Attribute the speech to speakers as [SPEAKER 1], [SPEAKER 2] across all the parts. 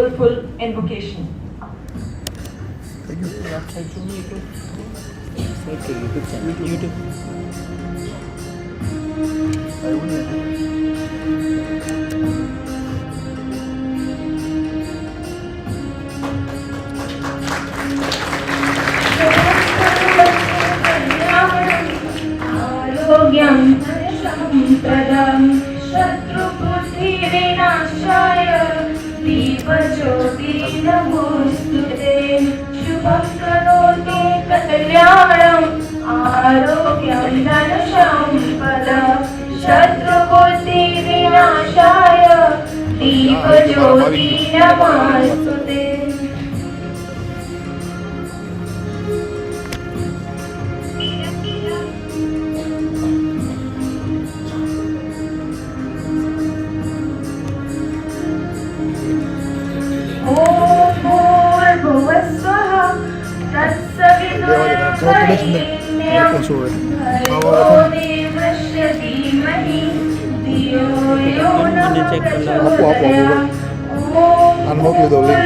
[SPEAKER 1] soulful invocation.
[SPEAKER 2] आरोग्यं संपदं शत्रुबुद्धिविनाशाय दीपज्योति नमोस्तुते शुभं करोतु कल्याणम् आरोग्यं धनसम्पदं शत्रुबुद्धिविनाशाय दीपज्योति नमोस्तुते.
[SPEAKER 3] Unlock with the link.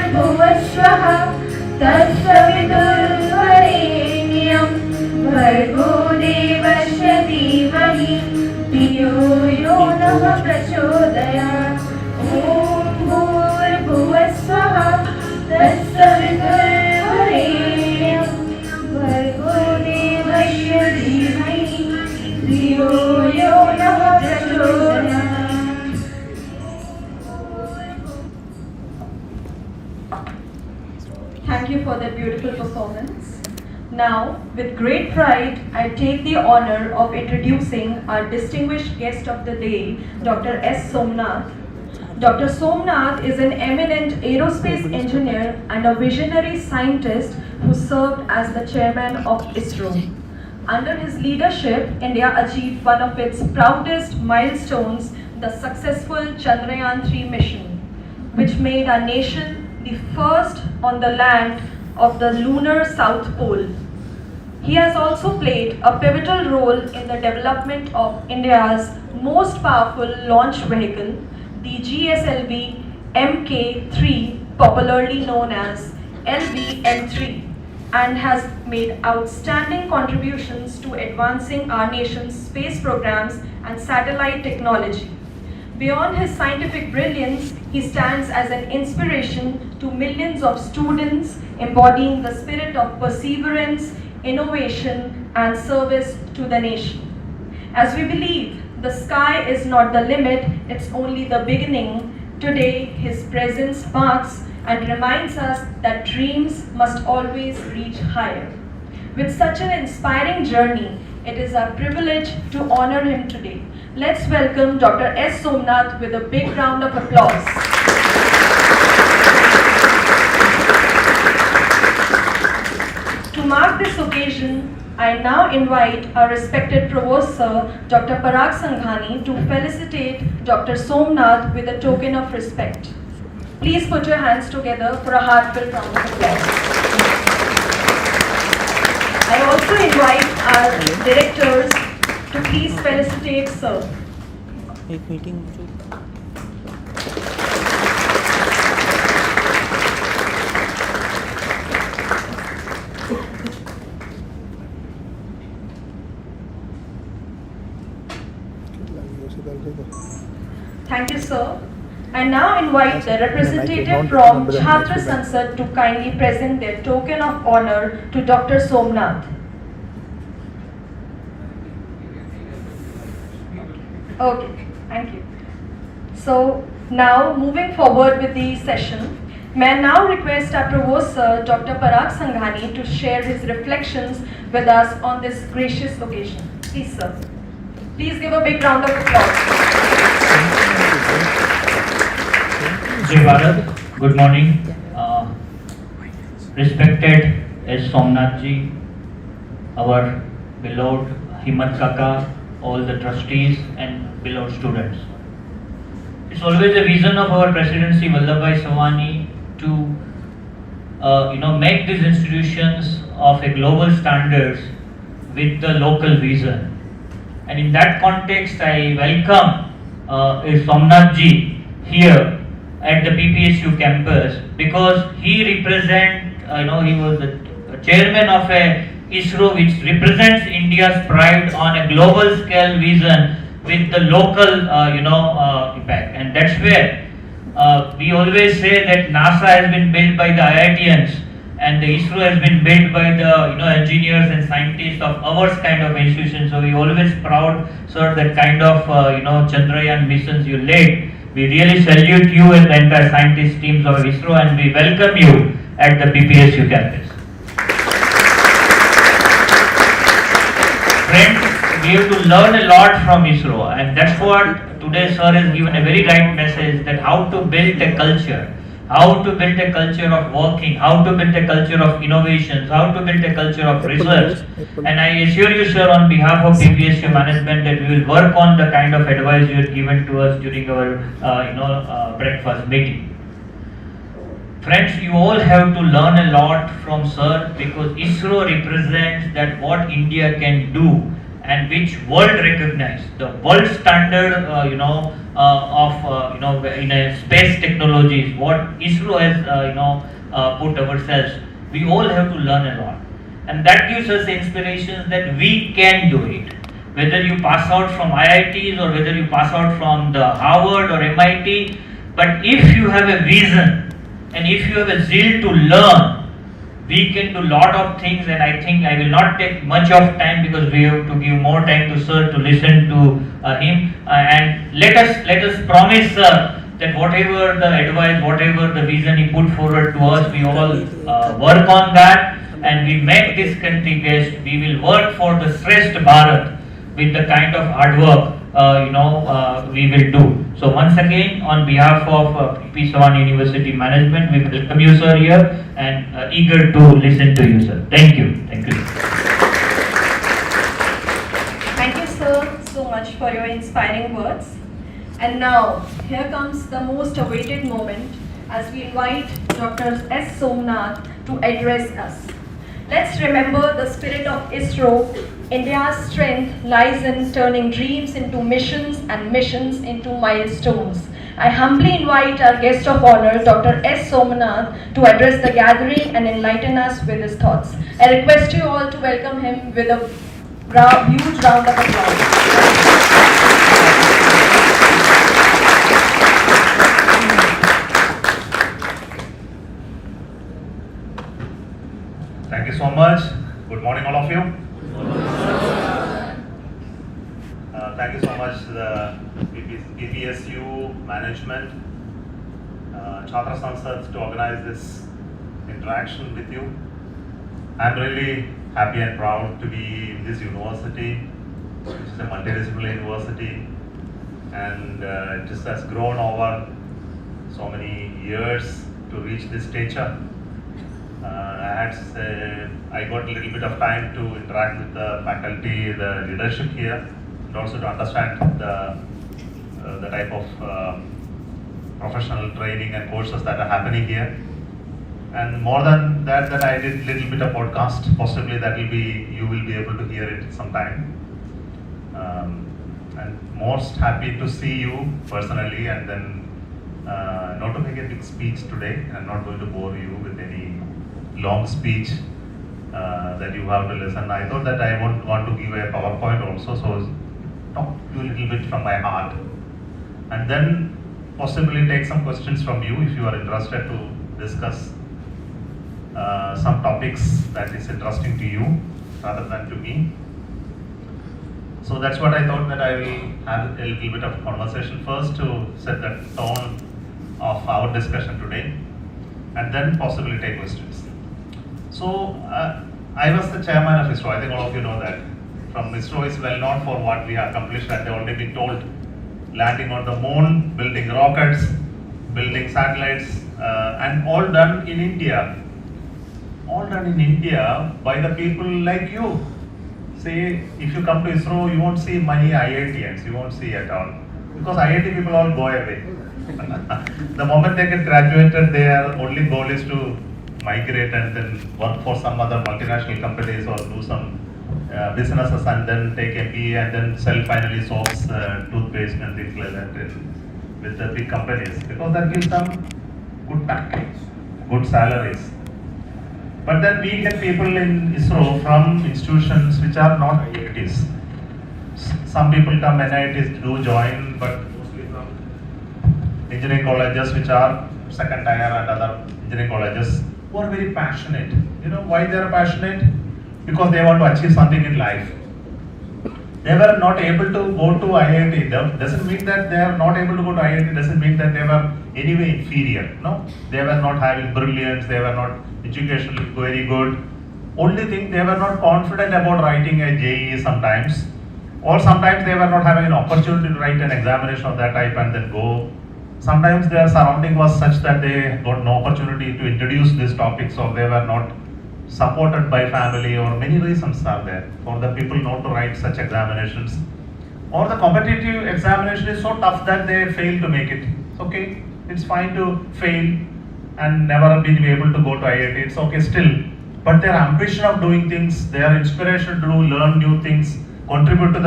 [SPEAKER 1] Thank you for that beautiful performance. Now, with great pride, I take the honor of introducing our distinguished guest of the day, Dr. S. Somnath. Dr. Somnath is an eminent aerospace engineer and a visionary scientist who served as the chairman of ISRO. Under his leadership, India achieved one of its proudest milestones, the successful Chandrayaan-3 mission, which made our nation the first on the land of the lunar South Pole. He has also played a pivotal role in the development of India's most powerful launch vehicle, the GSLV Mk3, popularly known as LVM3, and has made outstanding contributions to advancing our nation's space programs and satellite technology. Beyond his scientific brilliance, he stands as an inspiration to millions of students, embodying the spirit of perseverance, innovation, and service to the nation. As we believe the sky is not the limit, it's only the beginning, today his presence marks and reminds us that dreams must always reach higher. With such an inspiring journey, it is our privilege to honor him today. Let's welcome Dr. S. Somnath with a big round of applause. To mark this occasion, I now invite our respected Provost Sir, Dr. Parag Sanghani, to felicitate Dr. Somnath with a token of respect. Please put your hands together for a heartfelt round of applause. I also invite our directors to please felicitate Sir. Thank you, sir. I now invite the representative from Chhatra Sansad to kindly present their token of honor to Dr. Somnath. Okay, thank you. So now moving forward with the session, may I now request our Provost Sir, Dr. Parag Sanghani, to share his reflections with us on this gracious occasion. Please, sir. Please give a big round of applause.
[SPEAKER 4] Jai Bharat, good morning. Respected S. Somnath ji, our beloved Himmat Kaka, all the trustees and beloved students. It's always a vision of our presidency Vallabhbhai Savani to make these institutions of a global standards with the local vision. And in that context, I welcome Somnath ji here at the PPSU campus because he he was the chairman of a ISRO which represents India's pride on a global scale vision with the local impact, and that's where we always say that NASA has been built by the IITians and the ISRO has been built by the engineers and scientists of our kind of institution. So we always proud, sir, that kind of Chandrayaan missions you led. We really salute you and the entire scientist teams of ISRO, and we welcome you at the PPSU campus. Friends, we have to learn a lot from ISRO, and that's what today sir has given a very right message, that how to build a culture, how to build a culture of working, how to build a culture of innovations, how to build a culture of research. And I assure you, sir, on behalf of PPSU management, that we will work on the kind of advice you have given to us during our breakfast meeting. Friends, you all have to learn a lot from sir, because ISRO represents that what India can do and which world recognize the world standard in a space technologies what ISRO has put ourselves. We all have to learn a lot, and that gives us inspiration that we can do it, whether you pass out from IITs or whether you pass out from the Harvard or MIT. But if you have a vision and if you have a zeal to learn, we can do lot of things. And I think I will not take much of time because we have to give more time to sir to listen to him. And let us promise sir that whatever the advice, whatever the vision he put forward to us, we all work on that, and we make this country best. We will work for the Shrestha Bharat with the kind of hard work we will do. So once again, on behalf of P. Savani University Management, we welcome you, sir, here, and eager to listen to you, sir. Thank you. Thank you.
[SPEAKER 1] Thank you, sir, so much for your inspiring words. And now, here comes the most awaited moment as we invite Dr. S. Somnath to address us. Let's remember the spirit of ISRO. India's strength lies in turning dreams into missions and missions into milestones. I humbly invite our guest of honor, Dr. S. Somnath, to address the gathering and enlighten us with his thoughts. I request you all to welcome him with a huge round of applause.
[SPEAKER 5] Thank you so much. Good morning, all of you. Thank you so much, the PPSU management, Chhatra Sansad, to organize this interaction with you. I'm really happy and proud to be in this university, which is a multidisciplinary university, and it just has grown over so many years to reach this stature. I got a little bit of time to interact with the faculty, the leadership here, and also to understand the type of professional training and courses that are happening here. And more than that, I did a little bit of podcast. Possibly you will be able to hear it sometime. And most happy to see you personally, and then not to make a big speech today. I'm not going to bore you with any long speech that you have to listen. I thought that I won't want to give a PowerPoint also, so talk to you a little bit from my heart, and then possibly take some questions from you if you are interested to discuss some topics that is interesting to you rather than to me. So that's what I thought, that I will have a little bit of conversation first to set the tone of our discussion today, and then possibly take questions. So I was the chairman of ISRO. I think all of you know that. From ISRO is well known for what we have accomplished, and they've already been told, landing on the moon, building rockets, building satellites, and all done in India. All done in India by the people like you. Say, if you come to ISRO, you won't see many IITians, you won't see at all. Because IIT people all go away. The moment they get graduated, their only goal is to migrate and then work for some other multinational companies or do some businesses and then take MBA and then sell finally soaps, toothpaste and things like that in with the big companies because that gives them good package, good salaries. But then we get people in ISRO from institutions which are not IITs. Some people come NITs do join, but mostly from engineering colleges which are second tier and other engineering colleges who are very passionate. You know why they are passionate? Because they want to achieve something in life. They were not able to go to IIT. Doesn't mean that they are not able to go to IIT. Doesn't mean that they were anyway inferior. No, they were not having brilliance. They were not educationally very good. Only thing they were not confident about writing a JEE sometimes, or sometimes they were not having an opportunity to write an examination of that type and then go. Sometimes their surrounding was such that they got no opportunity to introduce this topic, so they were not supported by family, or many reasons are there for the people not to write such examinations, or the competitive examination is so tough that they fail to make it. Okay, it's fine to fail and never be able to go to IIT, it's okay still, but their ambition of doing things, their inspiration to learn new things, contribute to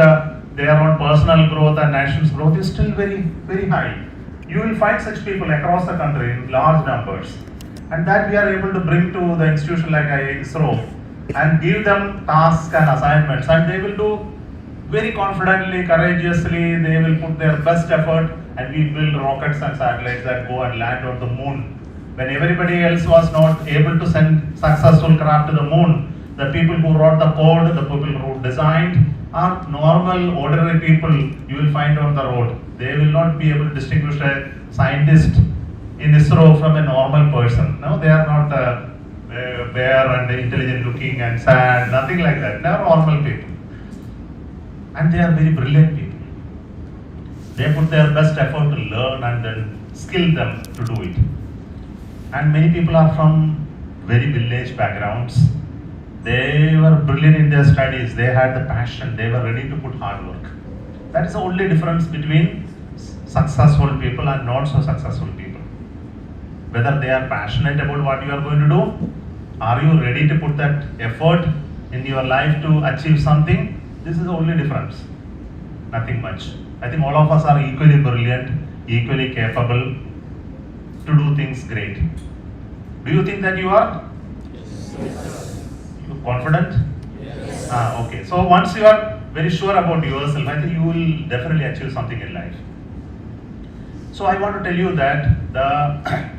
[SPEAKER 5] their own personal growth and nation's growth is still very, very high. You will find such people across the country in large numbers, and that we are able to bring to the institution like ISRO and give them tasks and assignments, and they will do very confidently, courageously. They will put their best effort, and we build rockets and satellites that go and land on the moon. When everybody else was not able to send successful craft to the moon, the people who wrote the code, the people who designed, are normal, ordinary people you will find on the road. They will not be able to distinguish a scientist in ISRO from a normal person. No, they are not bare and intelligent looking and sad, nothing like that. They are normal people. And they are very brilliant people. They put their best effort to learn and then skill them to do it. And many people are from very village backgrounds. They were brilliant in their studies. They had the passion. They were ready to put hard work. That is the only difference between successful people and not so successful people. Whether they are passionate about what you are going to do, are you ready to put that effort in your life to achieve something? This is the only difference. Nothing much. I think all of us are equally brilliant, equally capable to do things great. Do you think that you are? Yes. You confident? Yes. Okay. So once you are very sure about yourself, I think you will definitely achieve something in life. So I want to tell you that the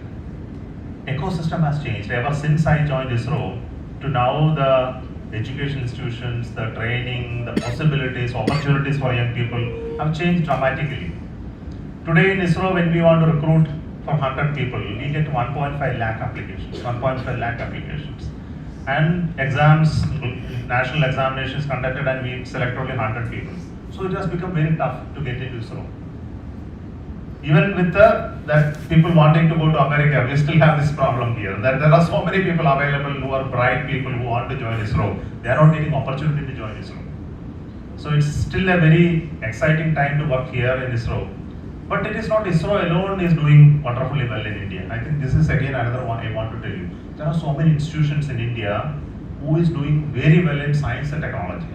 [SPEAKER 5] ecosystem has changed ever since I joined ISRO to now. The education institutions, the training, the possibilities, opportunities for young people have changed dramatically. Today in ISRO, when we want to recruit for 100 people, we get 1.5 lakh applications, 1.5 lakh applications. And exams, national examinations conducted, and we select only 100 people. So it has become very tough to get into ISRO. Even with that people wanting to go to America, we still have this problem here. That there are so many people available who are bright people who want to join ISRO. They are not getting opportunity to join ISRO. So it's still a very exciting time to work here in ISRO. But it is not ISRO alone is doing wonderfully well in India. I think this is again another one I want to tell you. There are so many institutions in India who is doing very well in science and technology.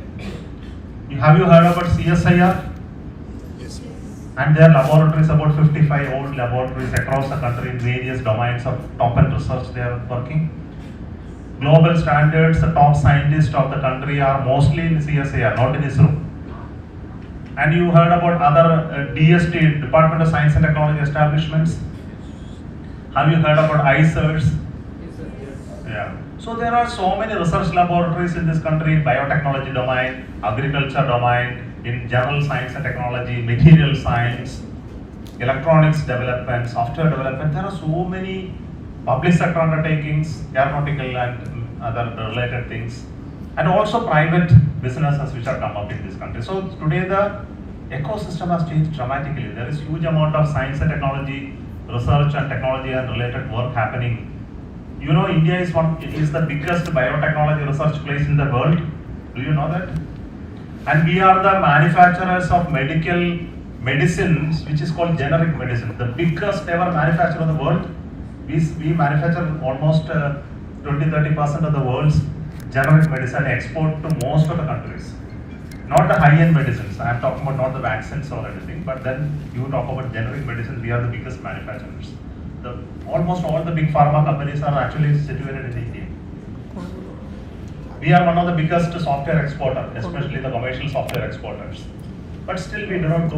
[SPEAKER 5] Have you heard about CSIR? And their laboratories, about 55 old laboratories across the country in various domains of top-end research they are working. Global standards, the top scientists of the country are mostly in CSIR, not in ISRO. And you heard about other DST, Department of Science and Technology establishments. Have you heard about ICERS? Yeah. So there are so many research laboratories in this country, in biotechnology domain, agriculture domain, in general science and technology, material science, electronics development, software development. There are so many public sector undertakings, aeronautical and other related things, and also private businesses which are come up in this country. So today the ecosystem has changed dramatically. There is huge amount of science and technology, research and technology and related work happening. You know, India is the biggest biotechnology research place in the world. Do you know that? And we are the manufacturers of medical medicines, which is called generic medicine. The biggest ever manufacturer in the world. We manufacture almost 20-30% of the world's generic medicine, export to most of the countries. Not the high-end medicines. I am talking about not the vaccines or anything, but then you talk about generic medicines. We are the biggest manufacturers. Almost all the big pharma companies are actually situated in India. We are one of the biggest software exporters, especially the commercial software exporters. But still we do not do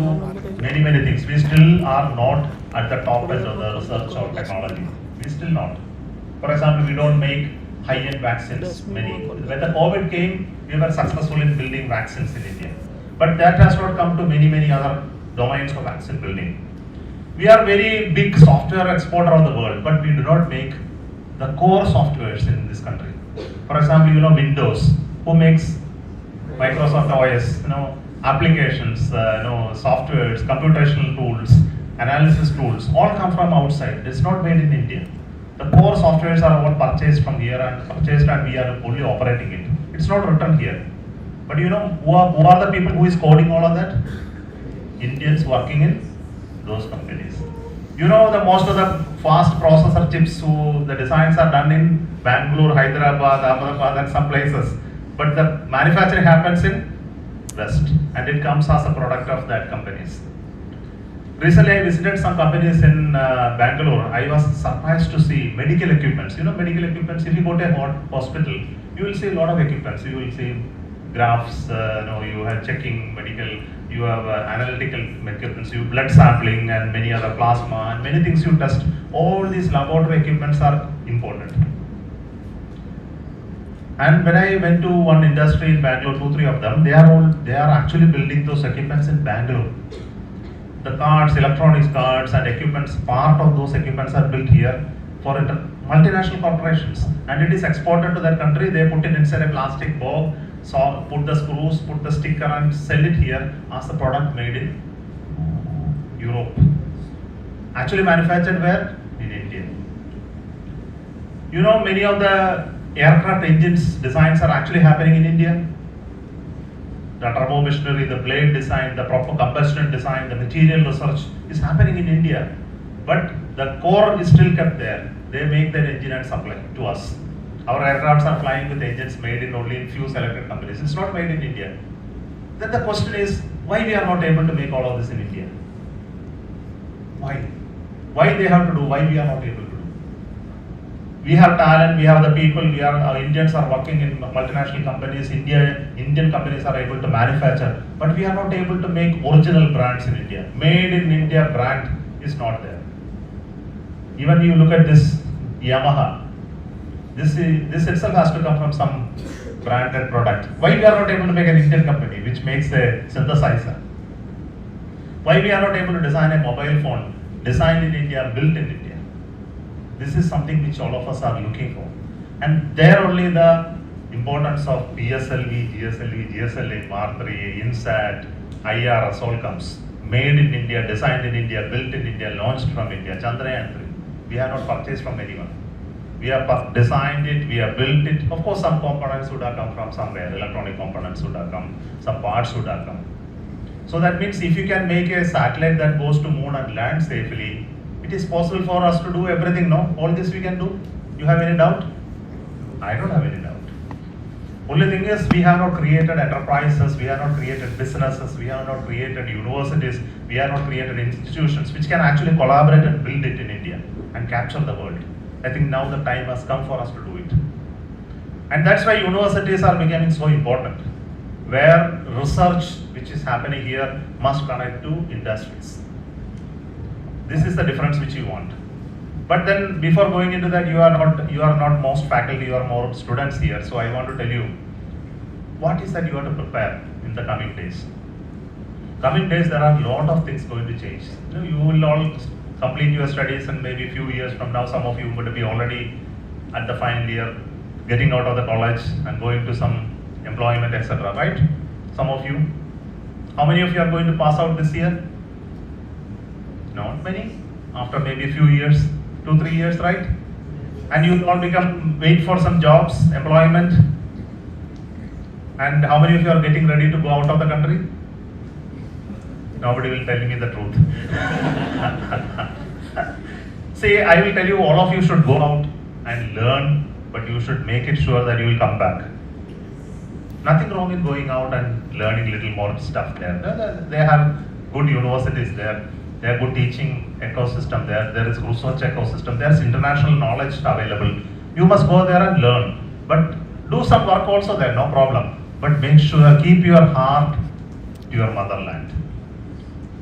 [SPEAKER 5] many things. We still are not at the top edge of the research or technology. We still not. For example, we don't make high-end vaccines, many. When the COVID came, we were successful in building vaccines in India. But that has not come to many other domains of vaccine building. We are very big software exporter of the world, but we do not make the core softwares in this country. For example, Windows. Who makes Microsoft OS? Applications, softwares, computational tools, analysis tools, all come from outside. It's not made in India. The core softwares are all purchased from here and we are only operating it. It's not written here. But who are the people who is coding all of that? Indians working in those companies. The most of the fast processor chips the designs are done in Bangalore, Hyderabad, Ahmedabad and some places. But the manufacturing happens in West and it comes as a product of that companies. Recently I visited some companies in Bangalore. I was surprised to see medical equipments. Medical equipments, if you go to a hospital, you will see a lot of equipments. You will see graphs, you have checking medical, you have analytical equipments, you blood sampling and many other plasma and many things you test. All these laboratory equipments are important. And when I went to one industry in Bangalore, 2-3 of them, they are actually building those equipments in Bangalore. The cards, electronics cards and equipments, part of those equipments are built here for multinational corporations. And it is exported to that country. They put it inside a plastic bag, put the screws, put the sticker and sell it here as a product made in Europe. Actually manufactured where? In India. Many of the aircraft engines designs are actually happening in India. The turbo machinery, the blade design, the proper combustion design, the material research is happening in India. But the core is still kept there. They make that engine and supply to us. Our aircrafts are flying with engines made in only in few selected companies. It's not made in India. Then the question is, why we are not able to make all of this in India? Why? Why they have to do? Why we are not able to do? We have talent, we have the people, our Indians are working in multinational companies, Indian companies are able to manufacture, but we are not able to make original brands in India. Made in India brand is not there. Even you look at this Yamaha, this itself has to come from some branded product. Why we are not able to make an Indian company which makes a synthesizer? Why we are not able to design a mobile phone designed in India, built in India? This is something which all of us are looking for. And there only the importance of PSLV, GSLA, Mark III, INSAT, IRS all comes. Made in India, designed in India, built in India, launched from India, Chandrayaan 3. We have not purchased from anyone. We have designed it, we have built it. Of course, some components would have come from somewhere. Electronic components would have come, some parts would have come. So that means if you can make a satellite that goes to moon and land safely, it is possible for us to do everything, no? All this we can do. You have any doubt? I don't have any doubt. Only thing is, we have not created enterprises, we have not created businesses, we have not created universities, we have not created institutions which can actually collaborate and build it in India and capture the world. I think now the time has come for us to do it. And that's why universities are becoming so important, where research which is happening here must connect to industries. This is the difference which you want. But then before going into that, you are not most faculty, you are more students here. So I want to tell you, what is that you have to prepare in the coming days? Coming days, there are a lot of things going to change. You will all complete your studies and maybe a few years from now, some of you would be already at the final year, getting out of the college and going to some employment, etc. Right? Some of you. How many of you are going to pass out this year? Not many. After maybe a few years, 2-3 years, right? And you all wait for some jobs, employment. And how many of you are getting ready to go out of the country? Nobody will tell me the truth. See, I will tell you, all of you should go out and learn, but you should make it sure that you will come back. nothing wrong in going out and learning little more stuff there. They have good universities there. They have good teaching ecosystem there. There is research ecosystem. There is international knowledge available. You must go there and learn. But do some work also there, no problem. But make sure, keep your heart to your motherland.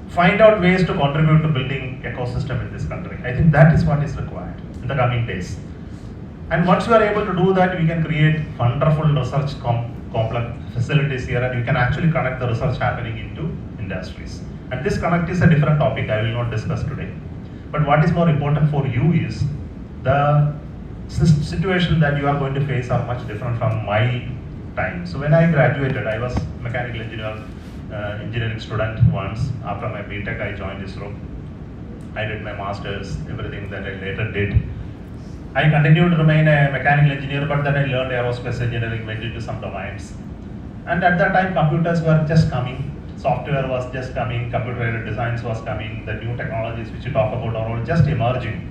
[SPEAKER 5] Find out ways to contribute to building ecosystem in this country. I think that is what is required in the coming days. And once you are able to do that, we can create wonderful research complex facilities here, and you can actually connect the research happening into industries. And this connect is a different topic I will not discuss today. But what is more important for you is the situation that you are going to face are much different from my time. So when I graduated, I was mechanical engineering student once. After my BTech, I joined ISRO. I did my masters, everything that I later did. I continued to remain a mechanical engineer, but then I learned aerospace engineering, went into some domains. And at that time, computers were just coming, software was just coming, computer-aided designs was coming, the new technologies which you talk about are all just emerging.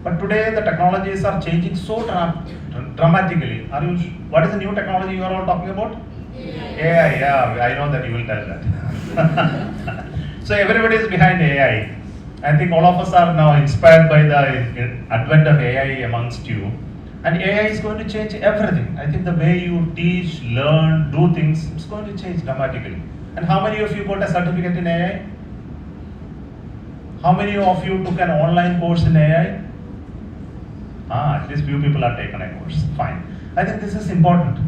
[SPEAKER 5] But today, the technologies are changing so dramatically. What is the new technology you are all talking about? AI, yeah, I know that you will tell that. So everybody is behind AI. I think all of us are now inspired by the advent of AI amongst you. And AI is going to change everything. I think the way you teach, learn, do things, it's going to change dramatically. And how many of you got a certificate in AI? How many of you took an online course in AI? At least few people have taken a course. Fine. I think this is important.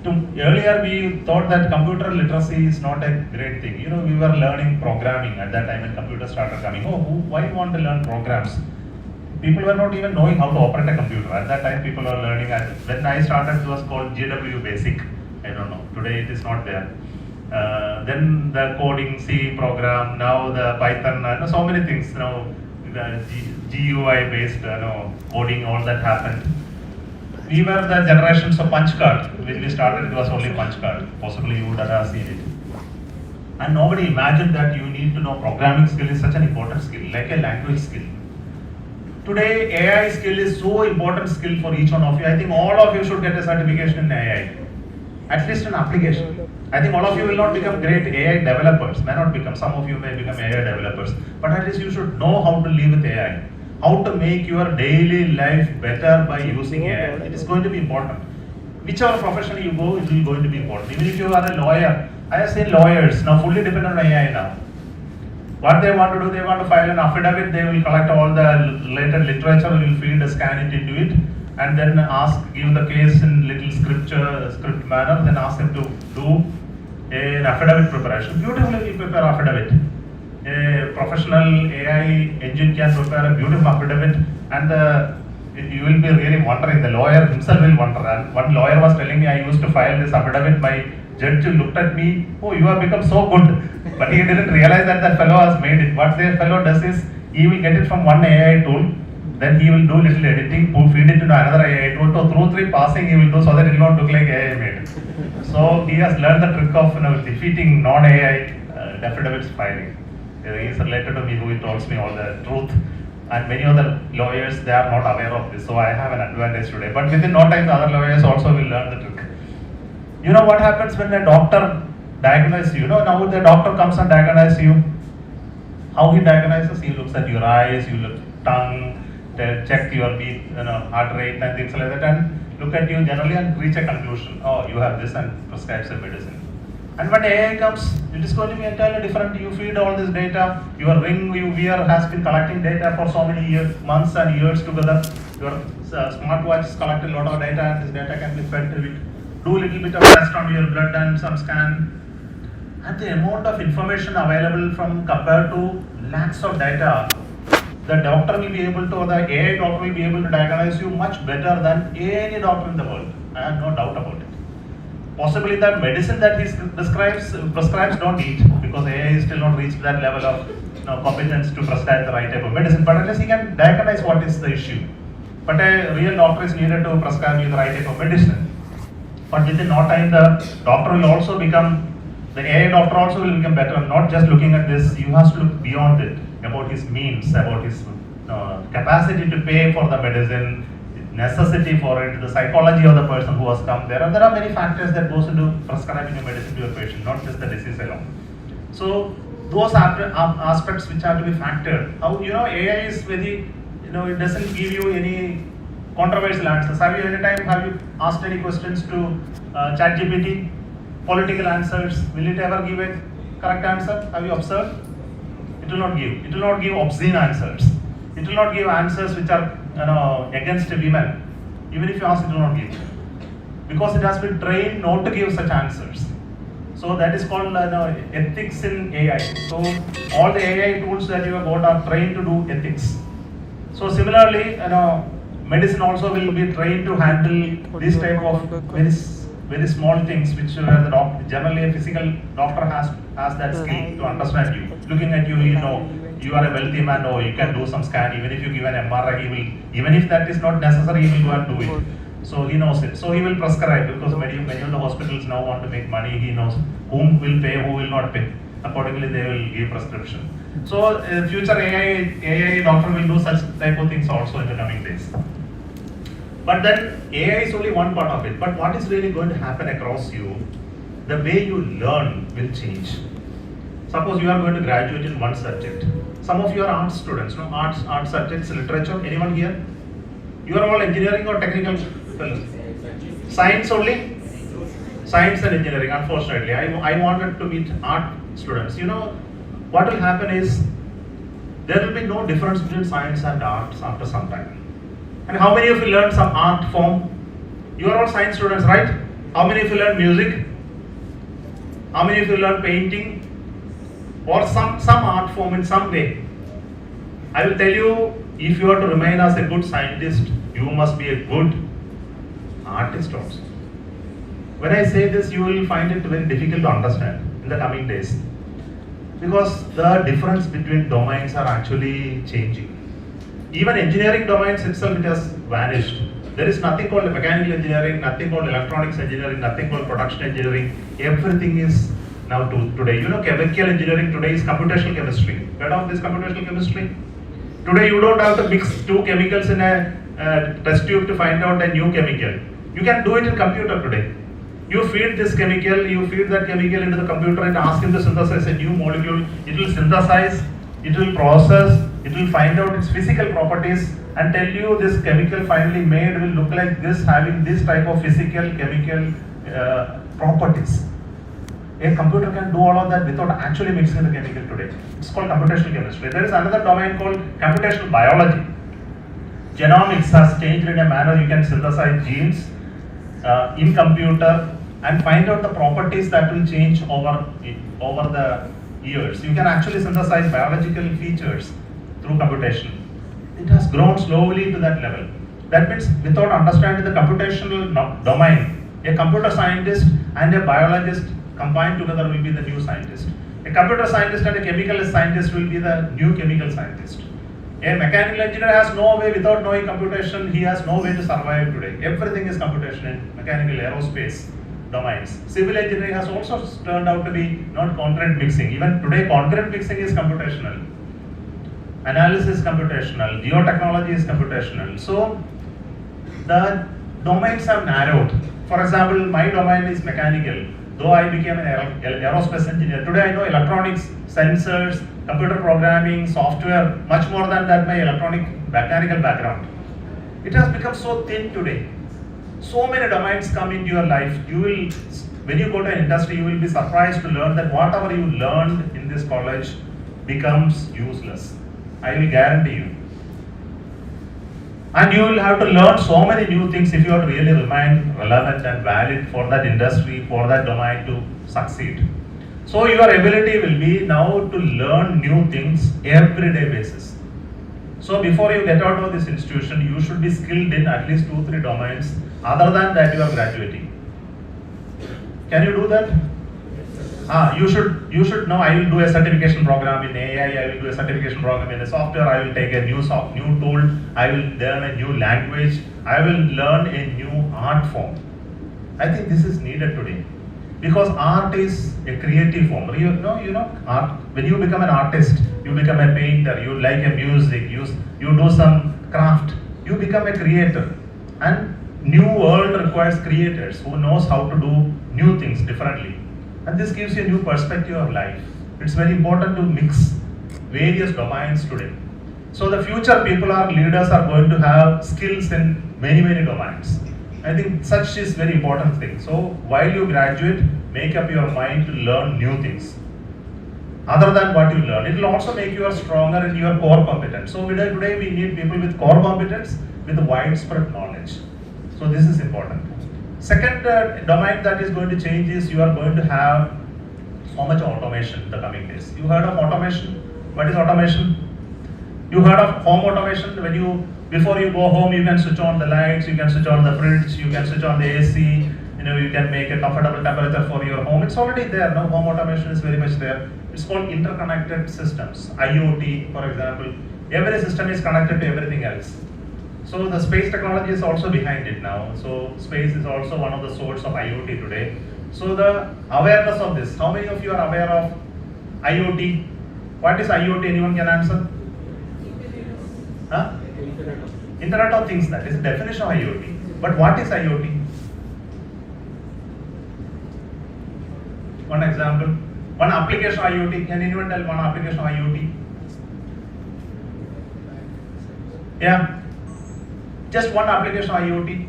[SPEAKER 5] Earlier we thought that computer literacy is not a great thing. You know, we were learning programming at that time when computers started coming. Why do you want to learn programs? People were not even knowing how to operate a computer. At that time people were learning. When I started, it was called GW Basic. I don't know. Today it is not there. Then the coding C program, now the Python, so many things. Now the GUI based coding, all that happened. We were the generations of punch card. When we started, it was only punch card. Possibly you would have seen it. And nobody imagined that you need to know programming skill is such an important skill, like a language skill. Today, AI skill is so important skill for each one of you. I think all of you should get a certification in AI. At least an application. I think all of you will not become great AI developers. May not become. Some of you may become AI developers. But at least you should know how to live with AI. How to make your daily life better by using AI. It is going to be important. Whichever profession you go, it is going to be important. Even if you are a lawyer, I have seen lawyers now fully dependent on AI now. What they want to do, they want to file an affidavit, they will collect all the related literature, will feed, scan it into it, and then give the case in little script manner, then ask them to do an affidavit preparation. Beautifully prepare affidavit. A professional AI engine can prepare a beautiful affidavit, and you will be really wondering, the lawyer himself will wonder. And one lawyer was telling me, I used to file this affidavit, my judge looked at me, oh, you have become so good. But he didn't realize that that fellow has made it. What the fellow does is, he will get it from one AI tool, then he will do little editing, feed it to another AI tool. So through 3 passing he will do so that it will not look like AI made. So he has learned the trick of defeating non-AI affidavits filing. He is related to me who tells me all the truth. And many other lawyers, they are not aware of this. So I have an advantage today. But within no time, the other lawyers also will learn the trick. You know what happens when a doctor diagnoses you? Now the doctor comes and diagnoses you. How he diagnoses? He looks at your eyes, you look tongue, check your beat, heart rate and things like that, and look at you generally and reach a conclusion. Oh, you have this, and prescribes a medicine. And when AI comes, it is going to be entirely different. You feed all this data. Your ring you wear has been collecting data for so many years, months and years together. Your smartwatch is collecting a lot of data, and this data can be fed to it. Do a little bit of test on your blood and some scan. And the amount of information available compared to lakhs of data, the doctor will be able to, or the AI doctor will be able to diagnose you much better than any doctor in the world. I have no doubt about it. Possibly the medicine that he prescribes don't eat, because AI is still not reached that level of competence to prescribe the right type of medicine. But at least he can diagnose what is the issue. But a real doctor is needed to prescribe you the right type of medicine. But within no time, the doctor will also become, the AI doctor also will become better. Not just looking at this, you have to look beyond it, about his means, about his capacity to pay for the medicine, necessity for it, the psychology of the person who has come there. And there are many factors that goes into prescribing a medicine to a patient, not just the disease alone. So those aspects which have to be factored. How AI is very, it doesn't give you any controversial answers. Have you asked any questions to ChatGPT? Political answers, will it ever give a correct answer? Have you observed? It will not give. It will not give obscene answers. It will not give answers which are against women. Even if you ask, it will not give. Because it has been trained not to give such answers. So that is called ethics in AI. So all the AI tools that you have got are trained to do ethics. So similarly, medicine also will be trained to handle this type of very small things which generally a physical doctor has that skill to understand you. Looking at you, you are a wealthy man, you can do some scan. Even if you give an MRI, even if that is not necessary, he will go and do it. So he knows it. So he will prescribe, because many of the hospitals now want to make money. He knows whom will pay, who will not pay. Accordingly, they will give prescription. So future AI doctor will do such type of things also in the coming days. But then AI is only one part of it. But what is really going to happen across you? The way you learn will change. Suppose you are going to graduate in one subject. Some of you are arts students, art subjects, literature. Anyone here? You are all engineering or technical? Science only? Science and engineering, unfortunately. I wanted to meet art students. What will happen is, there will be no difference between science and arts after some time. And how many of you learn some art form? You are all science students, right? How many of you learn music? How many of you learn painting? Or some art form in some way? I will tell you, if you are to remain as a good scientist, you must be a good artist also. When I say this, you will find it very difficult to understand in the coming days. Because the difference between domains are actually changing. Even engineering domains itself, it has vanished. There is nothing called mechanical engineering, nothing called electronics engineering, nothing called production engineering. Everything is now today. Chemical engineering today is computational chemistry. Heard of this computational chemistry? Today you don't have to mix two chemicals in a test tube to find out a new chemical. You can do it in computer today. You feed this chemical, you feed that chemical into the computer and ask him to synthesize a new molecule. It will synthesize, it will process, it will find out its physical properties and tell you this chemical finally made will look like this, having this type of physical, chemical properties. A computer can do all of that without actually mixing the chemical today. It's called computational chemistry. There is another domain called computational biology. Genomics has changed in a manner you can synthesize genes in computer and find out the properties that will change over the years. You can actually synthesize biological features through computation. It has grown slowly to that level. That means without understanding the computational domain, a computer scientist and a biologist combined together will be the new scientist. A computer scientist and a chemical scientist will be the new chemical scientist. A mechanical engineer has no way, without knowing computation, he has no way to survive today. Everything is computation in mechanical, aerospace domains. Civil engineering has also turned out to be not concurrent mixing. Even today, concurrent mixing is computational. Analysis is computational. Geotechnology is computational. So, the domains have narrowed. For example, my domain is mechanical. Though I became an aerospace engineer, today I know electronics, sensors, computer programming, software, much more than that my mechanical background. It has become so thin today. So many domains come into your life. When you go to an industry, you will be surprised to learn that whatever you learned in this college becomes useless. I will guarantee you. And you will have to learn so many new things if you are to really remain relevant and valid for that industry, for that domain to succeed. So your ability will be now to learn new things everyday basis. So before you get out of this institution, you should be skilled in at least 2-3 domains. Other than that, you are graduating. Can you do that? You should know. I will do a certification program in AI. I will do a certification program in the software. I will take a new tool. I will learn a new language. I will learn a new art form. I think this is needed today, because art is a creative form. Art. When you become an artist, you become a painter. You like a music. You do some craft. You become a creator. And new world requires creators who knows how to do new things differently. And this gives you a new perspective of life. It's very important to mix various domains today. So the future people or leaders are going to have skills in many domains. I think such is very important thing. So while you graduate, make up your mind to learn new things. Other than what you learn, it will also make you stronger in your core competence. So today we need people with core competence with widespread knowledge. So this is important. Second domain that is going to change is you are going to have so much automation in the coming days. You heard of automation? What is automation? You heard of home automation? Before you go home, you can switch on the lights, you can switch on the fridge, you can switch on the AC, you can make a comfortable temperature for your home. It's already there. Now home automation is very much there. It's called interconnected systems. IoT, for example. Every system is connected to everything else. So the space technology is also behind it now. So space is also one of the sources of IoT today. So the awareness of this, how many of you are aware of IoT? What is IoT? Anyone can answer? Huh? Internet of Things, that is the definition of IoT. But what is IoT? One example, one application of IoT. Can anyone tell one application of IoT? Yeah. Just one application of IoT.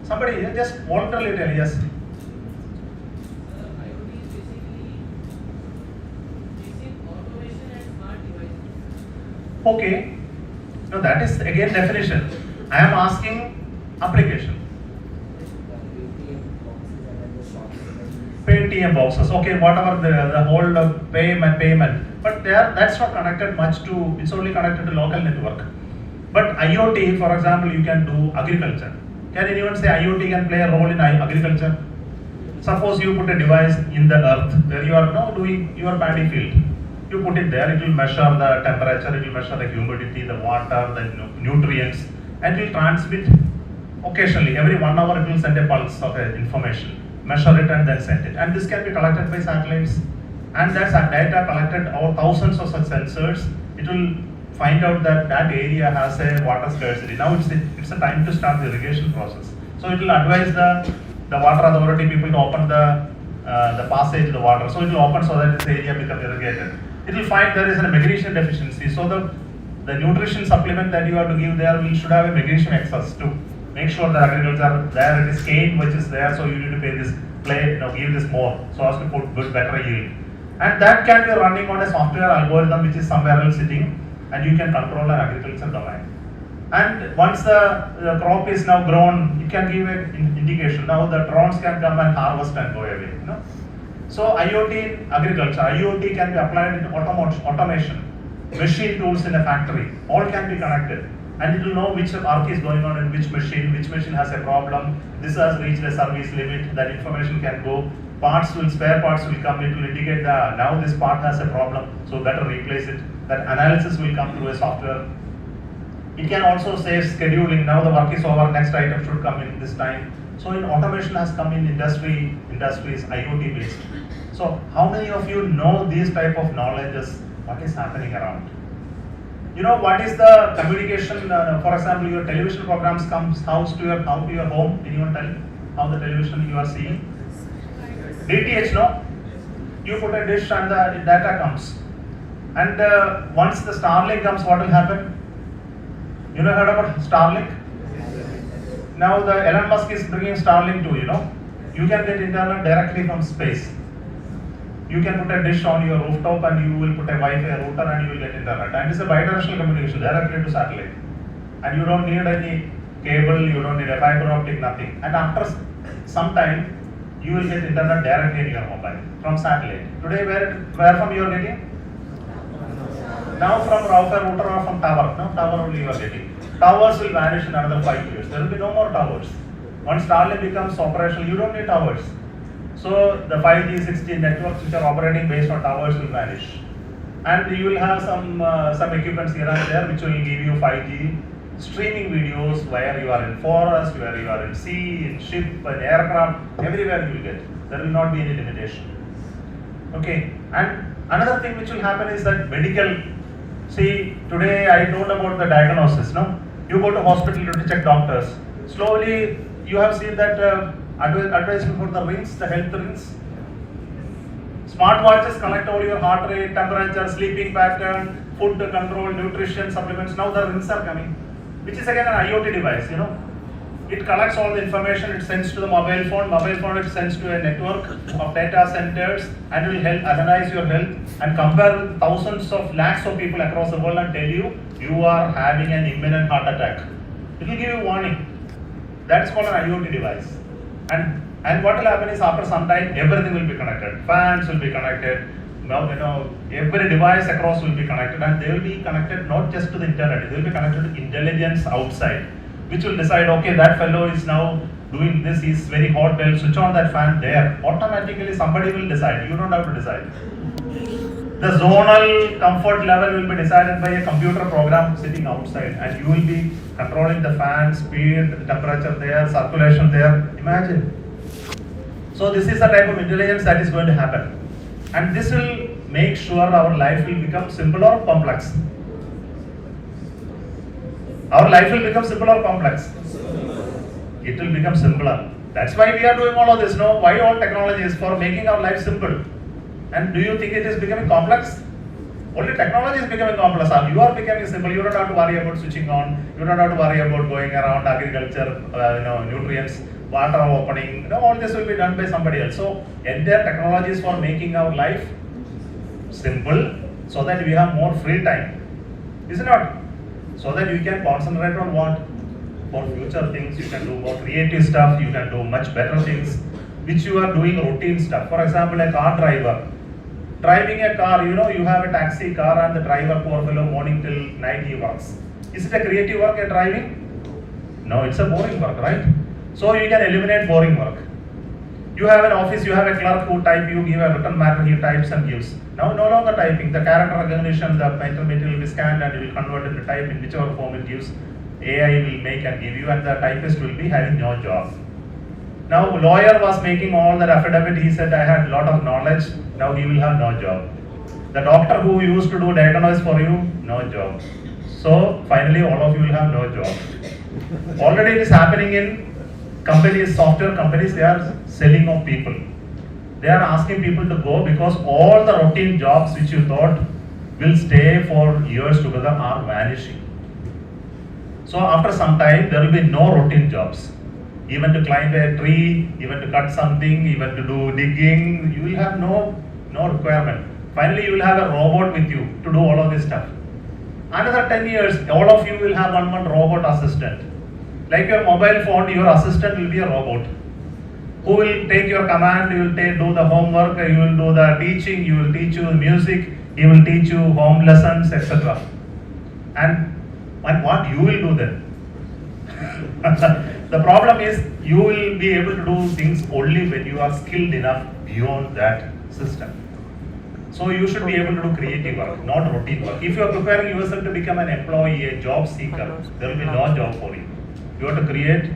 [SPEAKER 5] Somebody just voluntarily tell yes. Okay. Now that is again definition. I am asking application. Paytm boxes. Okay, whatever the whole payment. But that's not connected much to. It's only connected to local network. But IoT, for example, you can do agriculture. Can anyone say IoT can play a role in agriculture? Suppose you put a device in the earth where you are now doing your paddy field. You put it there, it will measure the temperature, it will measure the humidity, the water, the nutrients, and it will transmit occasionally. Every 1 hour it will send a pulse of information, measure it and then send it. And this can be collected by satellites. And that's data collected over thousands of such sensors. It will find out that that area has a water scarcity. Now it's a time to start the irrigation process. So it will advise the water authority people to open the passage to the water. So it will open so that this area becomes irrigated. It will find there is a magnesium deficiency. So the nutrition supplement that you have to give there should have a magnesium excess to make sure the agriculture there. It is cane which is there, so you need to pay this give this more so as to put better yield. And that can be running on a software algorithm which is somewhere else sitting, and you can control an agriculture domain. And once the crop is now grown, it can give an indication. Now the drones can come and harvest and go away. So IoT in agriculture, IoT can be applied in automation, machine tools in a factory, all can be connected. And it will know which work is going on in which machine has a problem, this has reached a service limit, that information can go. Spare parts will come, it will indicate that now this part has a problem, so better replace it. That analysis will come through a software. It can also say scheduling, now the work is over, next item should come in this time. So in automation has come in industries IoT based. So how many of you know these type of knowledges, what is happening around? What is the communication, for example, your television programs comes to your home, anyone tell how the television you are seeing? DTH, no? You put a dish and the data comes. And once the Starlink comes, what will happen? You know heard about Starlink? Now the Elon Musk is bringing Starlink too, You can get internet directly from space. You can put a dish on your rooftop and you will put a Wi-Fi router and you will get internet. And it's a bidirectional communication directly to satellite. And you don't need any cable, you don't need a fiber optic, nothing. And after some time, you will get internet directly in your mobile from satellite. Today, where from you are getting? Now from router or from tower. No, tower only you are getting. Towers will vanish in another 5 years. There will be no more towers. Once Starlink becomes operational, you don't need towers. So the 5G, 6G networks which are operating based on towers will vanish. And you will have some equipments here and there which will give you 5G streaming videos where you are in forest, where you are in sea, in ship, in aircraft, everywhere you will get. There will not be any limitation. Okay, and another thing which will happen is that medical, see today I told about the diagnosis, no? You go to hospital to check doctors. Slowly, you have seen that advertisement for the rings, the health rings. Smartwatches collect all your heart rate, temperature, sleeping pattern, food control, nutrition, supplements. Now the rings are coming, which is again an IoT device, you know. It collects all the information, it sends to the mobile phone it sends to a network of data centers, and will help analyze your health and compare with thousands of lakhs of people across the world and tell you, you are having an imminent heart attack. It will give you warning. That's called an IoT device. And what will happen is after some time, everything will be connected. Fans will be connected. Now, you know, every device across will be connected, and they will be connected not just to the internet. They will be connected to intelligence outside, which will decide, okay, that fellow is now doing this, he's very hot, well, switch on that fan there. Automatically somebody will decide, you don't have to decide. The zonal comfort level will be decided by a computer program sitting outside, and you will be controlling the fan, speed, the temperature there, circulation there. Imagine. So this is the type of intelligence that is going to happen. And this will make sure our life will become simple or complex. Our life will become simple or complex? It will become simpler. That's why we are doing all of this. No, why all technology is for making our life simple. And do you think it is becoming complex? Only technology is becoming complex. You are becoming simple. You don't have to worry about switching on. You don't have to worry about going around agriculture, nutrients, water opening. All this will be done by somebody else. So entire technology is for making our life simple, so that we have more free time. Is it not? So that you can concentrate on what? For future things, you can do more creative stuff, you can do much better things, which you are doing routine stuff. For example, a car driver. Driving a car, you have a taxi car and the driver, poor fellow, morning till night he works. Is it a creative work at driving? No, it's a boring work, right? So you can eliminate boring work. You have an office, you have a clerk who type, you give a written matter, he types and gives. Now no longer typing, the character recognition, the intermediate will be scanned and it will convert into type in whichever form it gives. AI will make and give you, and the typist will be having no job. Now lawyer was making all that affidavit, he said I had a lot of knowledge, now he will have no job. The doctor who used to do diagnosis for you, no job. So finally all of you will have no job. Already it is happening in companies, software companies, they are selling of people. They are asking people to go because all the routine jobs which you thought will stay for years together are vanishing. So after some time, there will be no routine jobs. Even to climb a tree, even to cut something, even to do digging, you will have no requirement. Finally, you will have a robot with you to do all of this stuff. Another 10 years, all of you will have one robot assistant. Like your mobile phone, your assistant will be a robot who will take your command, you will do the homework, you will do the teaching, you will teach you music, he will teach you home lessons, etc. And what you will do then? The problem is you will be able to do things only when you are skilled enough beyond that system. So you should be able to do creative work, not routine work. If you are preparing yourself to become an employee, a job seeker, there will be no job for you. You have to create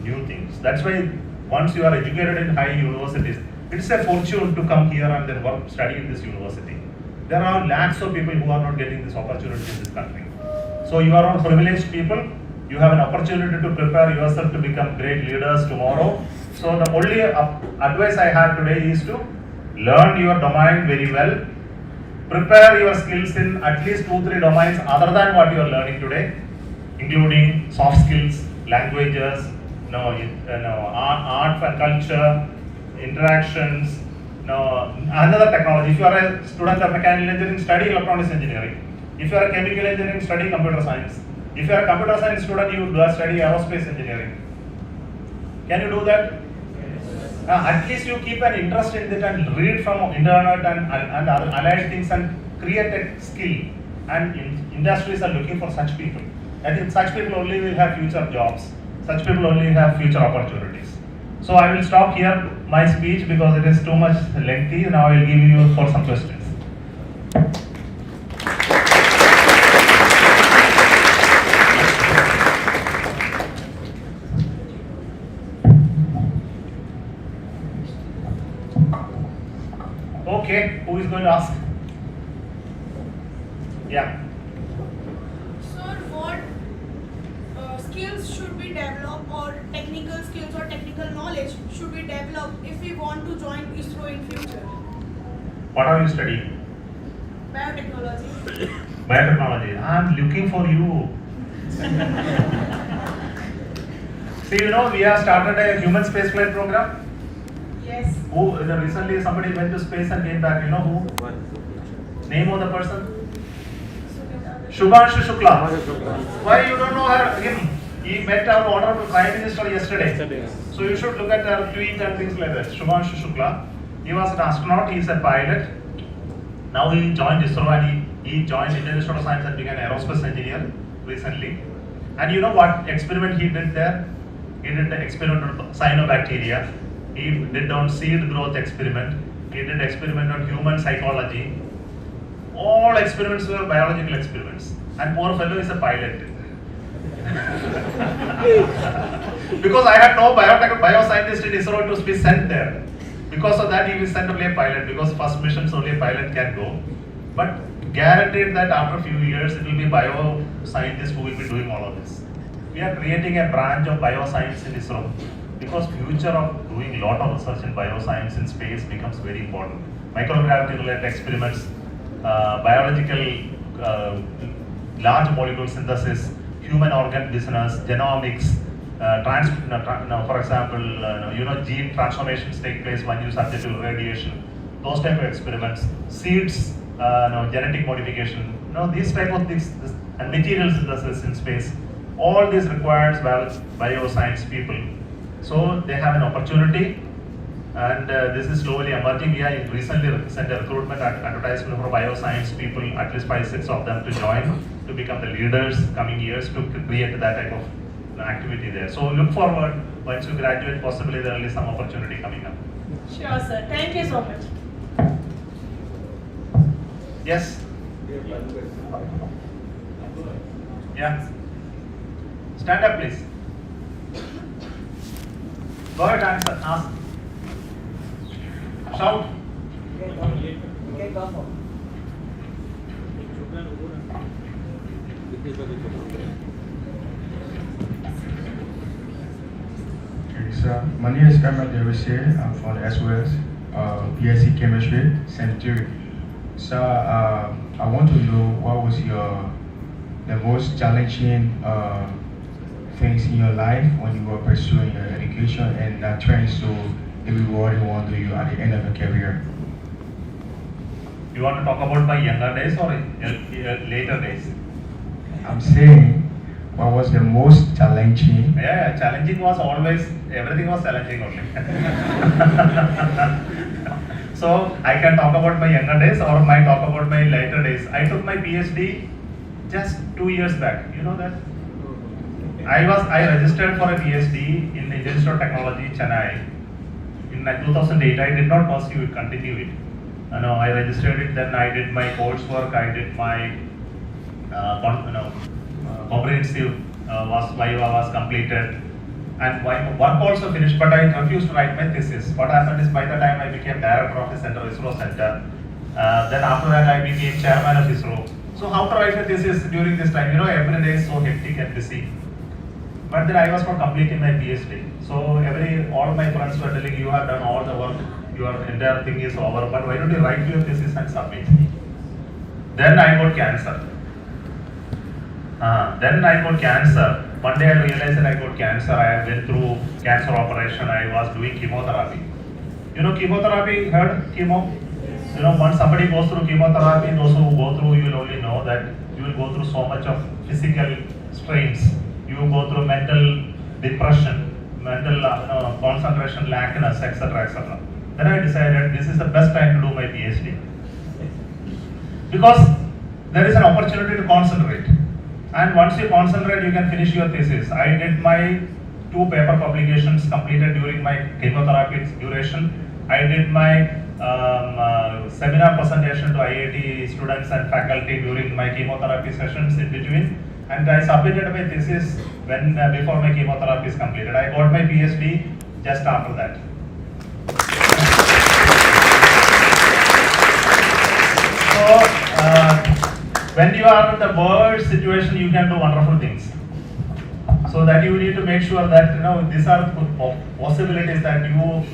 [SPEAKER 5] new things. That's why once you are educated in high universities, it's a fortune to come here and then study in this university. There are lakhs of people who are not getting this opportunity in this country. So you are all privileged people. You have an opportunity to prepare yourself to become great leaders tomorrow. So the only advice I have today is to learn your domain very well. Prepare your skills in at least 2-3 domains other than what you are learning today, including soft skills, languages, art and culture, interactions, another technology. If you are a student of mechanical engineering, study electronics engineering. If you are a chemical engineering, study computer science. If you are a computer science student, you study aerospace engineering. Can you do that? At least you keep an interest in it and read from internet and other allied things and create a skill. And industries are looking for such people. I think such people only will have future jobs. Such people only have future opportunities. So I will stop here my speech because it is too much lengthy. Now I will give you for some questions. Okay, who is going to ask? Yeah.
[SPEAKER 6] Sir, what develop or technical skills or technical knowledge should we develop if we want to join ISRO in future?
[SPEAKER 5] What are you studying?
[SPEAKER 6] Biotechnology.
[SPEAKER 5] Biotechnology. I'm looking for you. See, we have started a human spaceflight program.
[SPEAKER 6] Yes.
[SPEAKER 5] Who recently somebody went to space and came back. You know who? Name of the person? Shubhanshu Shukla. Why you don't know him? He met our honorable Prime Minister yesterday. So you should look at our tweet and things like that. Shubhanshu Shukla. He was an astronaut. He is a pilot. Now he joined ISRO and he joined Indian Institute of Science and became an aerospace engineer recently. And you know what experiment he did there? He did the experiment on cyanobacteria. He did on seed growth experiment. He did experiment on human psychology. All experiments were biological experiments. And poor fellow is a pilot. Because I had no bioscientist in ISRO to be sent there. Because of that, he was sent only a pilot. Because first missions only a pilot can go. But guaranteed that after a few years, it will be bioscientists who will be doing all of this. We are creating a branch of bioscience in ISRO. Because future of doing a lot of research in bioscience in space becomes very important. Microgravity related experiments, biological large molecule synthesis, human organ business, genomics, for example, gene transformations take place when you subject to radiation. Those type of experiments, seeds, genetic modification, these type of things, and material synthesis in space. All this requires bioscience people. So they have an opportunity, and this is slowly emerging. We have recently sent a recruitment advertisement for bioscience people, at least 5-6 of them to join, to become the leaders coming years to create that type of activity there. So look forward, once you graduate, possibly there will be some opportunity coming up.
[SPEAKER 6] Sure, sir. Thank you so much.
[SPEAKER 5] Yes? Yeah. Stand up, please. Go ahead, answer. Ask. Shout.
[SPEAKER 7] Okay, so my name is Ahmed Dervishe. I'm from the SOS, BSc Chemistry, Century. So I want to know what was the most challenging things in your life when you were pursuing your education and that turns to a rewarding one to you at the end of your career.
[SPEAKER 5] You want to talk about my younger days or later days?
[SPEAKER 7] I'm saying, what was the most challenging?
[SPEAKER 5] Yeah, challenging was always, everything was challenging only. So I can talk about my younger days or might talk about my later days. I took my PhD just 2 years back. You know that? I registered for a PhD in Indian Institute of Technology, Chennai. In 2008, I did not continue it. I registered it, then I did my coursework, I did my comprehensive Viva was completed, and work also finished, but I refused to write my thesis. What happened is, by the time I became director of the center, ISRO center, then after that I became chairman of ISRO. So how to write a thesis during this time? Every day is so hectic and busy. But then I was not completing my PhD. So all my friends were telling, you have done all the work, your entire thing is over, but why don't you write your thesis and submit? Then I got cancer. One day I realized that I got cancer. I went through cancer operation. I was doing chemotherapy. Chemotherapy, heard chemo? Once somebody goes through chemotherapy, those who go through, you will only know that you will go through so much of physical strains. You will go through mental depression, mental concentration lackness, etc., etc. Then I decided this is the best time to do my PhD. Because there is an opportunity to concentrate. And once you concentrate, you can finish your thesis. I did my 2 paper publications completed during my chemotherapy duration. I did my seminar presentation to IIT students and faculty during my chemotherapy sessions in between. And I submitted my thesis before my chemotherapy is completed. I got my PhD just after that. So, when you are in the worst situation, you can do wonderful things. So that you need to make sure that these are possibilities that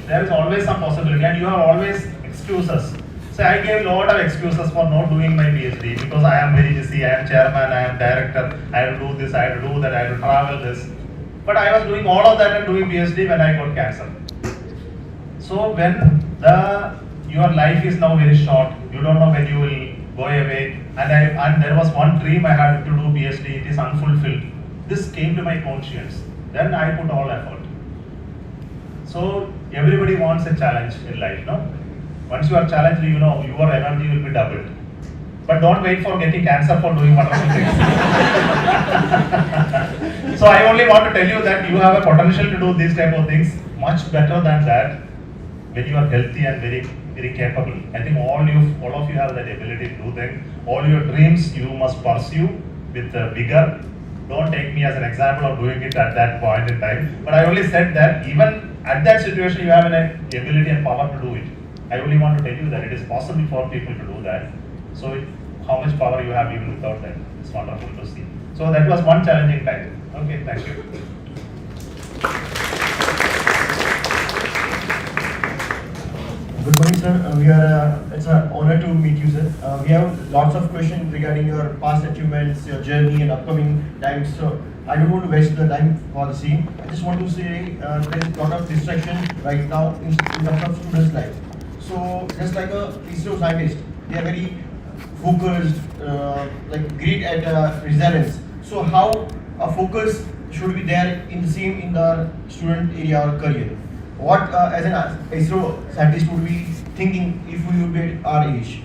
[SPEAKER 5] there is always some possibility, and you have always excuses. So I gave a lot of excuses for not doing my PhD because I am very busy, I am chairman, I am director, I have to do this, I have to do that, I have to travel this. But I was doing all of that and doing PhD when I got cancer. So when your life is now very short, you don't know when you will go away, and there was one dream I had to do PhD, it is unfulfilled. This came to my conscience. Then I put all effort. So everybody wants a challenge in life, no? Once you are challenged, your energy will be doubled. But don't wait for getting cancer for doing wonderful things. So I only want to tell you that you have a potential to do these type of things much better than that when you are healthy and very, very capable. I think all of you have that ability to do them. All your dreams you must pursue with vigor. Don't take me as an example of doing it at that point in time. But I only said that even at that situation you have an ability and power to do it. I only want to tell you that it is possible for people to do that. So how much power you have even without that, it's wonderful to see. So that was one challenging time. Okay, thank you.
[SPEAKER 8] Good morning, sir. It's an honor to meet you, sir. We have lots of questions regarding your past achievements, your journey, and upcoming times. So I don't want to waste the time for the same. I just want to say there is a lot of distraction right now in terms of students' life. So just like a ISRO scientist, they are very focused, great at resilience. So how a focus should be there in the student area or career? What as an ISRO scientist would be thinking if we would be at our age?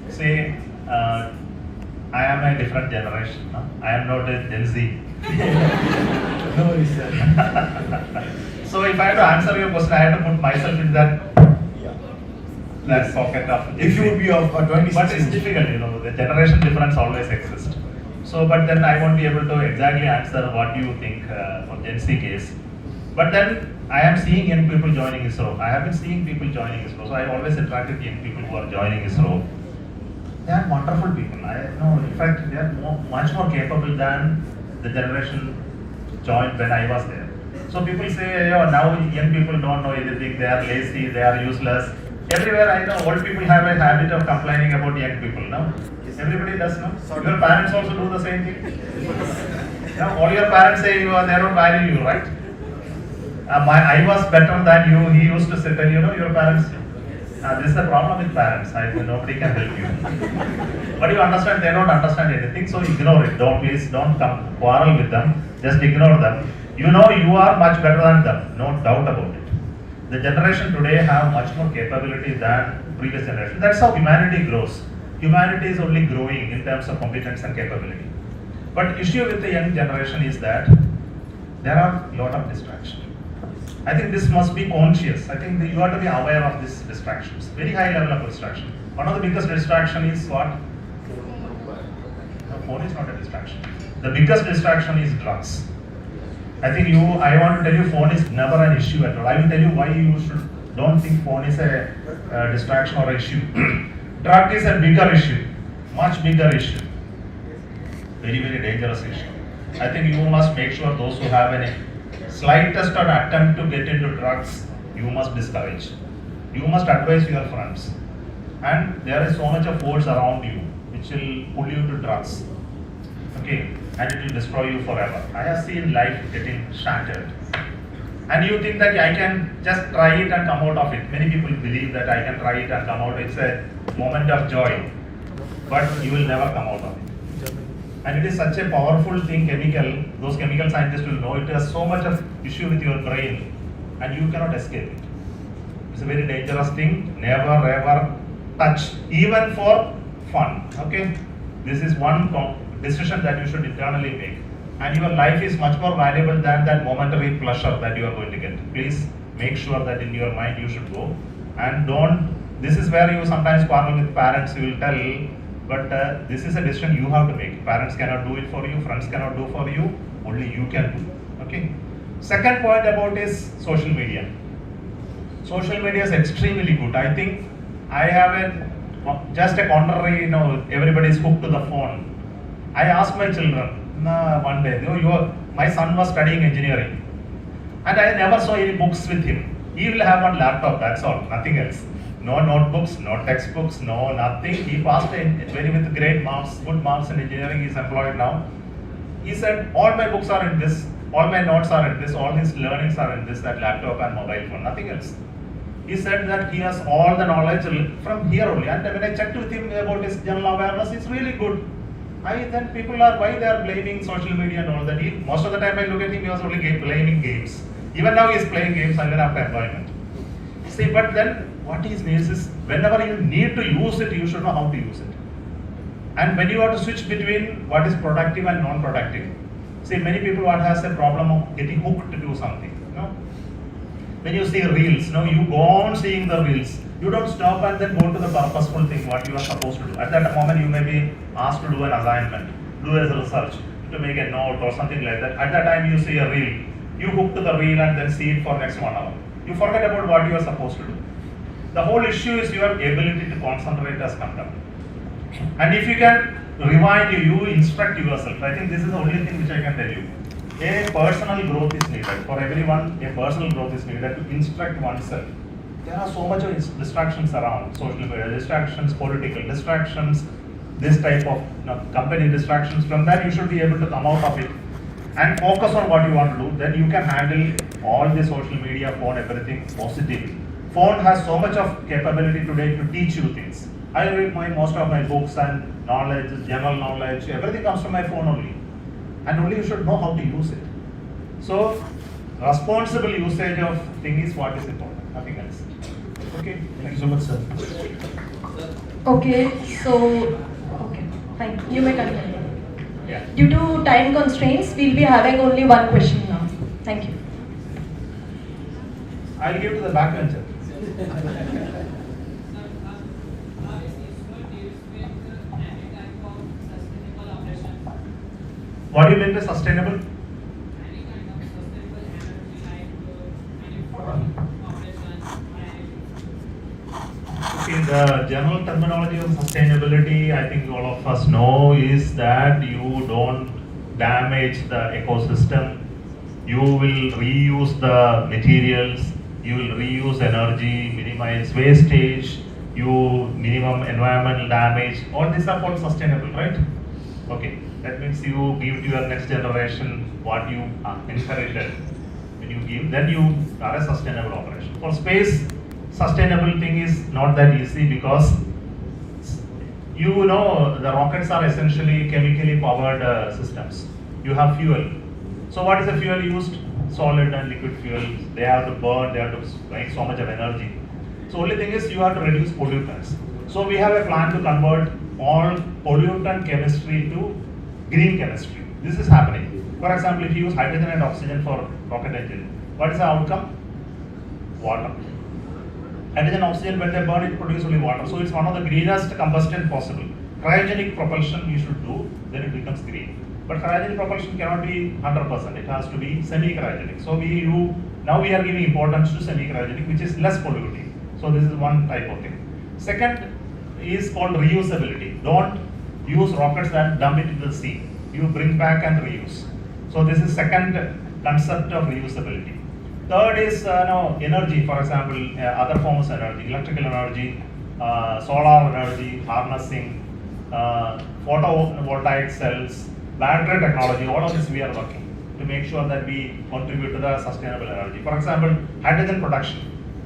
[SPEAKER 5] See, I am a different generation. No? I am not a Gen Z.
[SPEAKER 8] No worries, sir.
[SPEAKER 5] So if I have to answer your question, I have to put myself in that pocket of.
[SPEAKER 8] If you would be of 26.
[SPEAKER 5] But it's difficult, the generation difference always exists. So, but then I won't be able to exactly answer what you think for Gen Z case. But then I am seeing young people joining ISRO. I have been seeing people joining ISRO. So I always attracted young people who are joining ISRO. They are wonderful people. I know, in fact, they are much more capable than the generation joined when I was there. So people say, now young people don't know anything. They are lazy. They are useless. Everywhere I know, old people have a habit of complaining about young people. No, everybody does. No, your parents also do the same thing. Now, all your parents say they don't value you, right? I was better than you. He used to sit and your parents. This is the problem with parents. Nobody can help you. But you understand, they don't understand anything, so ignore it. Don't come quarrel with them. Just ignore them. You are much better than them. No doubt about it. The generation today have much more capability than previous generation. That's how humanity grows. Humanity is only growing in terms of competence and capability. But issue with the young generation is that there are a lot of distractions. I think this must be conscious. I think you have to be aware of these distractions. Very high level of distraction. One of the biggest distraction is what? The phone is not a distraction. The biggest distraction is drugs. I want to tell you, phone is never an issue at all. I will tell you why you don't think phone is a distraction or issue. Drug is a bigger issue, much bigger issue. Very, very dangerous issue. I think you must make sure those who have any slightest attempt to get into drugs, you must discourage. You must advise your friends. And there is so much of force around you which will pull you to drugs. Okay, and it will destroy you forever. I have seen life getting shattered. And you think that I can just try it and come out of it. Many people believe that I can try it and come out. It's a moment of joy. But you will never come out of it. And it is such a powerful thing, chemical. Those chemical scientists will know it has so much of issue with your brain. And you cannot escape it. It's a very dangerous thing. Never ever touch. Even for fun. Okay? This is one decision that you should internally make. And your life is much more valuable than that momentary pleasure that you are going to get. Please make sure that in your mind you should go. And this is where you sometimes quarrel with parents, you will tell, but this is a decision you have to make. Parents cannot do it for you, friends cannot do for you, only you can do. Okay. Second point about is social media. Social media is extremely good. I think I have just a contrary, everybody is hooked to the phone. I ask my children, one day, my son was studying engineering, and I never saw any books with him. He will have one laptop, that's all, nothing else. No notebooks, no textbooks, no nothing. He passed very with great marks, good marks in engineering. He is employed now. He said, all my books are in this, all my notes are in this, all his learnings are in this, that laptop and mobile phone, nothing else. He said that he has all the knowledge from here only. And when I checked with him about his general awareness, it's really good. Then people are, why they are blaming social media and all that. Most of the time I look at him, he was only playing games. Even now he is playing games even after employment. See, but then what he means is, whenever you need to use it, you should know how to use it. And when you have to switch between what is productive and non-productive. See, many people has a problem of getting hooked to do something. When you see reels, you go on seeing the reels. You don't stop and then go to the purposeful thing, what you are supposed to do. At that moment, you may be asked to do an assignment, do a research, to make a note or something like that. At that time, you see a reel. You hook to the reel and then see it for next 1 hour. You forget about what you are supposed to do. The whole issue is your ability to concentrate has come down. And if you can rewind, you instruct yourself. I think this is the only thing which I can tell you. A personal growth is needed. For everyone, a personal growth is needed to instruct oneself. There are so much of distractions around, social media distractions, political distractions, this type of company distractions. From that, you should be able to come out of it and focus on what you want to do. Then you can handle all the social media, phone, everything positively. Phone has so much of capability today to teach you things. I read most of my books and knowledge, general knowledge, everything comes from my phone only. And only you should know how to use it. So, responsible usage of thing is what is important, nothing else. Okay,
[SPEAKER 8] Thank you so much, sir.
[SPEAKER 1] Okay, thank you. You may continue.
[SPEAKER 5] Yeah.
[SPEAKER 1] Due to time constraints, we'll be having only one question now. Thank you.
[SPEAKER 5] I'll give to the backbencher. What do you mean by sustainable?
[SPEAKER 9] Any kind of sustainable energy like
[SPEAKER 5] Okay, the general terminology of sustainability, I think all of us know, is that you don't damage the ecosystem, you will reuse the materials, you will reuse energy, minimize wastage, you minimum environmental damage. All these are called sustainable, right? Okay. That means you give to your next generation what you inherited. When you give, then you are a sustainable operation. For space, sustainable thing is not that easy because the rockets are essentially chemically powered systems. You have fuel. So what is the fuel used? Solid and liquid fuel. They have to burn, they have to make so much of energy. So only thing is you have to reduce pollutants. So we have a plan to convert all pollutant chemistry to green chemistry. This is happening. For example, if you use hydrogen and oxygen for rocket engine, what is the outcome? Water. Hydrogen and oxygen, when they burn, it produces only water. So it's one of the greenest combustion possible. Cryogenic propulsion you should do, then it becomes green. But cryogenic propulsion cannot be 100%. It has to be semi-cryogenic. So now we are giving importance to semi-cryogenic, which is less polluting. So this is one type of thing. Second is called reusability. Don't use rockets and dump it into the sea. You bring back and reuse. So this is second concept of reusability. Third is energy, for example, other forms of energy, electrical energy, solar energy, harnessing, photovoltaic cells, battery technology, all of this we are working to make sure that we contribute to the sustainable energy. For example, hydrogen production.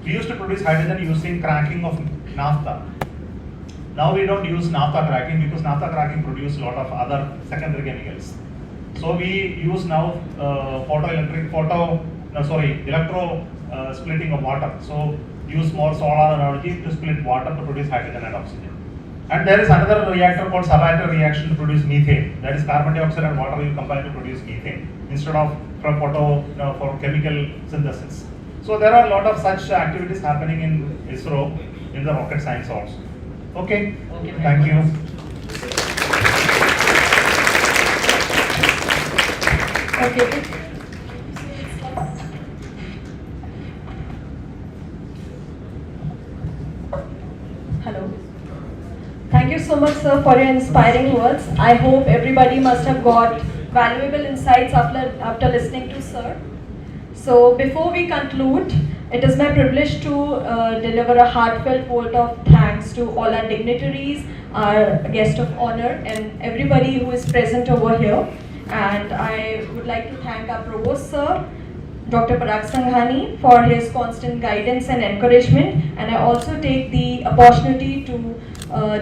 [SPEAKER 5] We used to produce hydrogen using cracking of naphtha. Now we don't use naphtha cracking because naphtha cracking produces a lot of other secondary chemicals. So we use now electro splitting of water. So use more solar energy to split water to produce hydrogen and oxygen. And there is another reactor called Savani reaction to produce methane. That is carbon dioxide and water you combine to produce methane instead of for chemical synthesis. So there are a lot of such activities happening in ISRO in the rocket science also. Okay. Thank you.
[SPEAKER 1] Okay. Hello. Thank you so much, sir, for your inspiring words. I hope everybody must have got valuable insights after listening to Sir. So before we conclude, it is my privilege to deliver a heartfelt vote of thanks to all our dignitaries, our guest of honor, and everybody who is present over here. And I would like to thank our Provost Sir, Dr. Parag Sanghani, for his constant guidance and encouragement. And I also take the opportunity to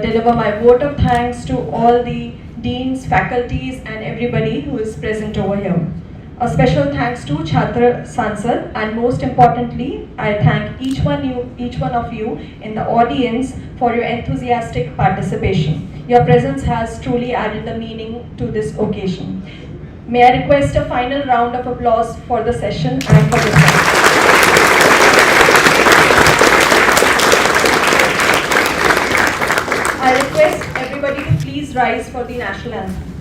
[SPEAKER 1] deliver my vote of thanks to all the deans, faculties, and everybody who is present over here. A special thanks to Chhatra Sansad, and most importantly, I thank each one of you in the audience for your enthusiastic participation. Your presence has truly added the meaning to this occasion. May I request a final round of applause for the session and for this one. I request everybody to please rise for the national anthem.